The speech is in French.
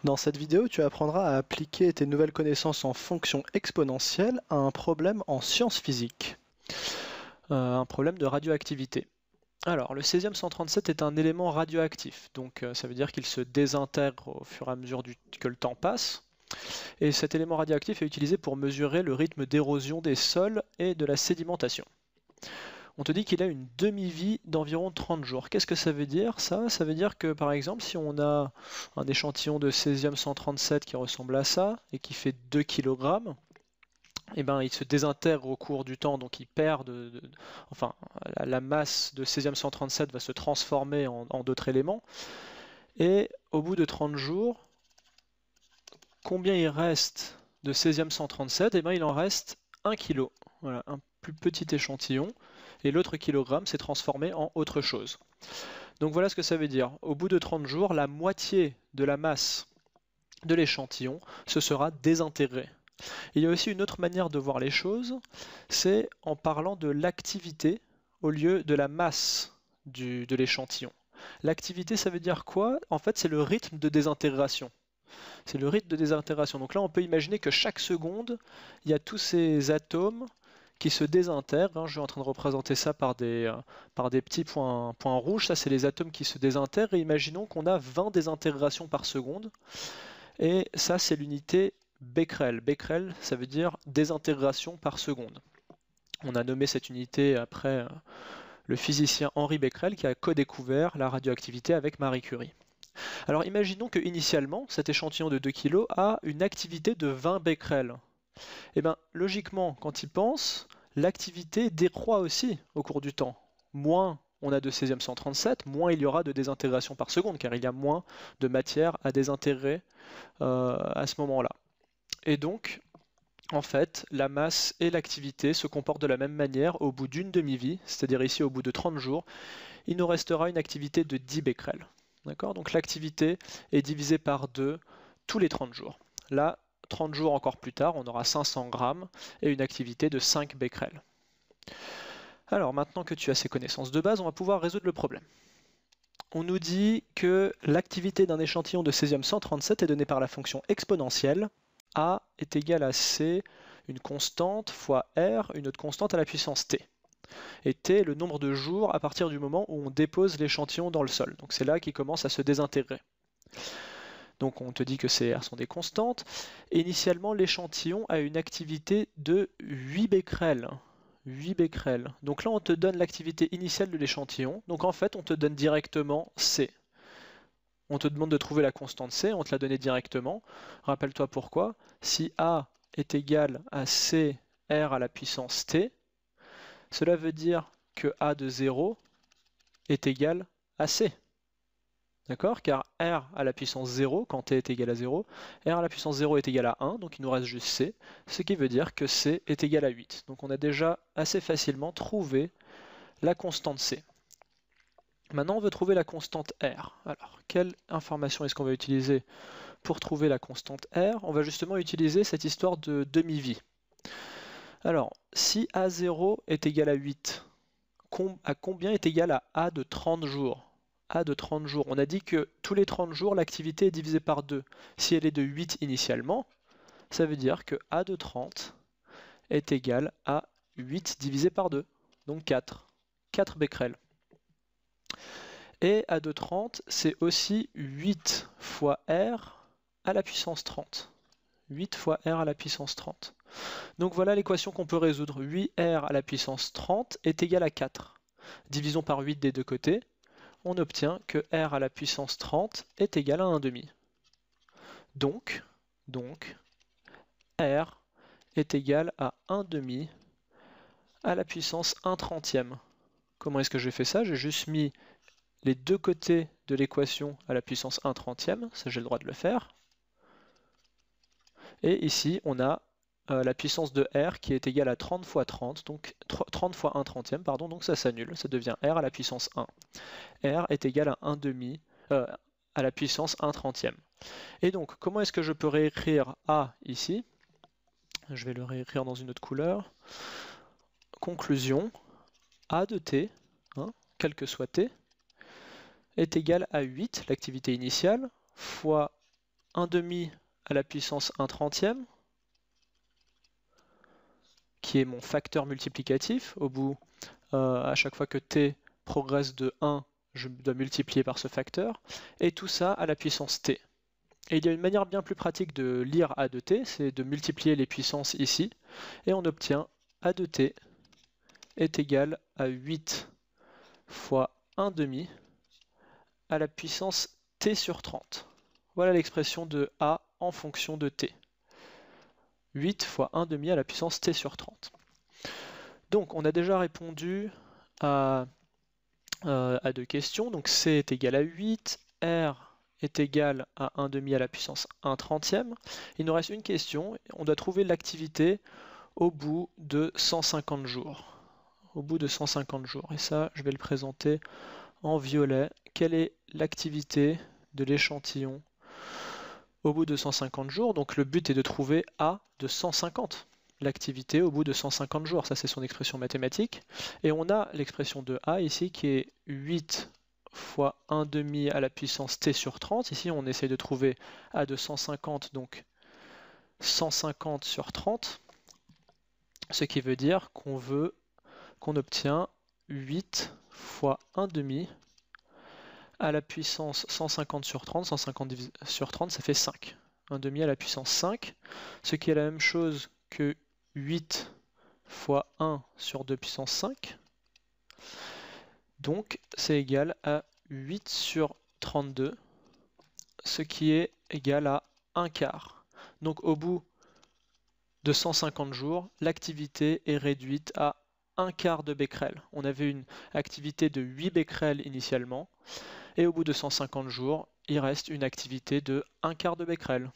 Dans cette vidéo, tu apprendras à appliquer tes nouvelles connaissances en fonction exponentielle à un problème en sciences physiques, un problème de radioactivité. Alors, le césium 137 est un élément radioactif, donc ça veut dire qu'il se désintègre au fur et à mesure que le temps passe. Et cet élément radioactif est utilisé pour mesurer le rythme d'érosion des sols et de la sédimentation. On te dit qu'il a une demi-vie d'environ 30 jours. Qu'est-ce que ça veut dire ça? Ça veut dire que par exemple, si on a un échantillon de césium 137 qui ressemble à ça et qui fait 2 kg, eh ben, il se désintègre au cours du temps, donc il perd enfin, la masse de césium 137 va se transformer en d'autres éléments. Et au bout de 30 jours, combien il reste de césium 137? Eh ben, il en reste 1 kg. Voilà, un plus petit échantillon. Et l'autre kilogramme s'est transformé en autre chose. Donc voilà ce que ça veut dire. Au bout de 30 jours, la moitié de la masse de l'échantillon se sera désintégrée. Il y a aussi une autre manière de voir les choses, c'est en parlant de l'activité au lieu de la masse de l'échantillon. L'activité, ça veut dire quoi? En fait, c'est le rythme de désintégration. C'est le rythme de désintégration. Donc là, on peut imaginer que chaque seconde, il y a tous ces atomes qui se désintègrent. Je suis en train de représenter ça par des petits points rouges. Ça, c'est les atomes qui se désintègrent. Et imaginons qu'on a 20 désintégrations par seconde. Et ça, c'est l'unité Becquerel. Becquerel, ça veut dire désintégration par seconde. On a nommé cette unité après le physicien Henri Becquerel qui a co-découvert la radioactivité avec Marie Curie. Alors imaginons que initialement, cet échantillon de 2 kg a une activité de 20 becquerels. Eh bien, logiquement, quand il pense, l'activité décroît aussi au cours du temps. Moins on a de césium 137, moins il y aura de désintégration par seconde, car il y a moins de matière à désintégrer à ce moment-là. Et donc, en fait, la masse et l'activité se comportent de la même manière au bout d'une demi-vie, c'est-à-dire ici au bout de 30 jours, il nous restera une activité de 10 becquerels. D'accord? Donc l'activité est divisée par 2 tous les 30 jours. Là, 30 jours encore plus tard, on aura 500 grammes et une activité de 5 becquerels. Alors maintenant que tu as ces connaissances de base, on va pouvoir résoudre le problème. On nous dit que l'activité d'un échantillon de césium 137 est donnée par la fonction exponentielle. A est égal à C, une constante, fois R, une autre constante à la puissance T. Et T est le nombre de jours à partir du moment où on dépose l'échantillon dans le sol. Donc c'est là qu'il commence à se désintégrer. Donc on te dit que ces R sont des constantes. Et initialement, l'échantillon a une activité de 8 becquerels. 8 becquerels. Donc là, on te donne l'activité initiale de l'échantillon. Donc en fait, on te donne directement C. On te demande de trouver la constante C, on te l'a donnée directement. Rappelle-toi pourquoi. Si A est égal à C R à la puissance T, cela veut dire que A de 0 est égal à C. D'accord? Car R à la puissance 0, quand T est égal à 0, R à la puissance 0 est égal à 1, donc il nous reste juste C, ce qui veut dire que C est égal à 8. Donc on a déjà assez facilement trouvé la constante C. Maintenant, on veut trouver la constante R. Alors, quelle information est-ce qu'on va utiliser pour trouver la constante R? On va justement utiliser cette histoire de demi-vie. Alors, si A0 est égal à 8, à combien est égal à A de 30 jours? A de 30 jours. On a dit que tous les 30 jours, l'activité est divisée par 2. Si elle est de 8 initialement, ça veut dire que A de 30 est égal à 8 divisé par 2, donc 4. 4 becquerels. Et A de 30, c'est aussi 8 fois R à la puissance 30. 8 fois R à la puissance 30. Donc voilà l'équation qu'on peut résoudre. 8R à la puissance 30 est égal à 4. Divisons par 8 des deux côtés. On obtient que R à la puissance 30 est égal à 1,5. Donc, R est égal à 1,5 à la puissance 1/30e. Comment est-ce que j'ai fait ça? J'ai juste mis les deux côtés de l'équation à la puissance 1/30e, ça j'ai le droit de le faire. Et ici, on a la puissance de R qui est égale à 30 fois 30, donc 30 fois 1/30e, pardon, donc ça s'annule, ça devient R à la puissance 1. R est égal à 1,5 à la puissance 1/30e. Et donc, comment est-ce que je peux réécrire A ici? Je vais le réécrire dans une autre couleur. Conclusion, A de T, hein, quel que soit T, est égal à 8, l'activité initiale, fois 1/2 à la puissance 1/30, qui est mon facteur multiplicatif. Au bout, à chaque fois que t progresse de 1, je dois multiplier par ce facteur, et tout ça à la puissance t. Et il y a une manière bien plus pratique de lire a de t, c'est de multiplier les puissances ici, et on obtient a de t est égal à 8 fois 1/2 à la puissance t sur 30. Voilà l'expression de a en fonction de t. 8 fois 1/2 à la puissance t sur 30. Donc on a déjà répondu à deux questions. Donc c est égal à 8, r est égal à 1/2 à la puissance 1/30. Il nous reste une question. On doit trouver l'activité au bout de 150 jours. Au bout de 150 jours. Et ça, je vais le présenter en violet. Quelle est l'activité de l'échantillon au bout de 150 jours? Donc le but est de trouver A de 150. L'activité au bout de 150 jours, ça c'est son expression mathématique. Et on a l'expression de A ici qui est 8 fois 1/2 à la puissance t sur 30. Ici on essaye de trouver A de 150, donc 150 sur 30. Ce qui veut dire qu'on obtient 8 fois 1/2 à la puissance 150 sur 30. 150 sur 30, ça fait 5. 1/2 à la puissance 5, ce qui est la même chose que 8 fois 1 sur 2 puissance 5. Donc c'est égal à 8 sur 32, ce qui est égal à 1/4. Donc au bout de 150 jours, l'activité est réduite à 1/4 de becquerel. On avait une activité de 8 becquerels initialement, et au bout de 150 jours, il reste une activité de 1/4 de becquerel.